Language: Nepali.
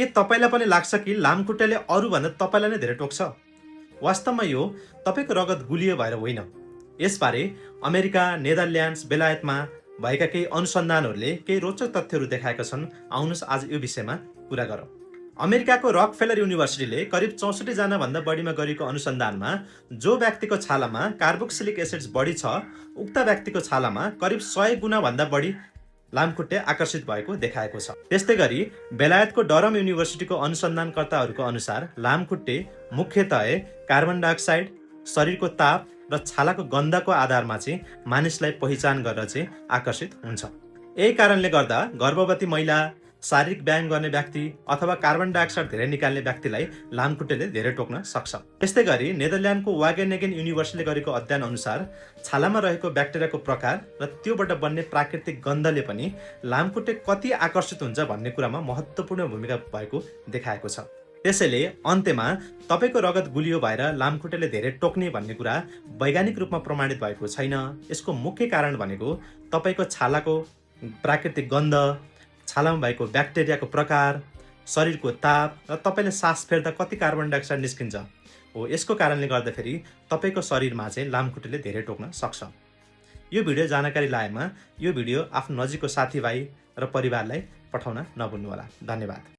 के तपाईलाई पनि लाग्छ कि लामखुट्टेले अरूभन्दा तपाईलाई नै धेरै टोक्छ? वास्तवमा यो तपाईको रगत गुलियो भएर होइन। यसबारे अमेरिका, नेदरल्यान्ड्स, बेलायतमा भएका केही अनुसन्धानहरूले केही रोचक तथ्यहरू देखाएका छन्। आउनुहोस् आज यो विषयमा कुरा गरौँ। अमेरिकाको रकफेलर युनिभर्सिटीले करिब 64 जना भन्दा बढीमा गरेको अनुसन्धानमा जो व्यक्तिको छालामा कार्बोक्सिलिक एसिड्स बढी छ, उक्त व्यक्तिको छालामा करिब 100 गुणा भन्दा बढी लामखुट्टे आकर्षित भएको देखाएको छ। त्यस्तै गरी बेलायतको डरम युनिभर्सिटीको अनुसन्धानकर्ताहरूको अनुसार लामखुट्टे मुख्यतः कार्बन डाइअक्साइड, शरीरको ताप र छालाको गन्धको आधारमा चाहिँ मानिसलाई पहिचान गरेर चाहिँ आकर्षित हुन्छ। यही कारणले गर्दा गर्भवती महिला, शारीरिक व्यायाम गर्ने व्यक्ति अथवा कार्बन डाइअक्साइड धेरै निकाल्ने व्यक्तिलाई लामखुट्टेले धेरै टोक्न सक्छ। त्यस्तै गरी नेदरल्यान्डको वागेनेगेन युनिभर्सिटीले गरेको अध्ययन अनुसार छालामा रहेको ब्याक्टेरियाको प्रकार र त्योबाट बन्ने प्राकृतिक गन्धले पनि लामखुट्टे कति आकर्षित हुन्छ भन्ने कुरामा महत्त्वपूर्ण भूमिका भएको देखाएको छ। त्यसैले अन्त्यमा तपाईको रगत गुलियो भएर लामखुट्टेले धेरै टोक्ने भन्ने कुरा वैज्ञानिक रूपमा प्रमाणित भएको छैन। यसको मुख्य कारण भनेको तपाईको छालाको प्राकृतिक गन्ध, छालामा भएको ब्याक्टेरियाको प्रकार, शरीरको ताप र तपाईले सास फेर्दा कति कार्बन डाइअक्साइड निस्किन्छ हो। यसको कारणले गर्दाखेरि तपाईको शरीरमा चाहिँ लामखुट्टेले धेरै टोक्न सक्छ। यो भिडियो जानकारी लागेमा यो भिडियो आफ्नो नजिकको साथीभाइ र परिवारलाई पठाउन नभुल्नुहोला। धन्यवाद।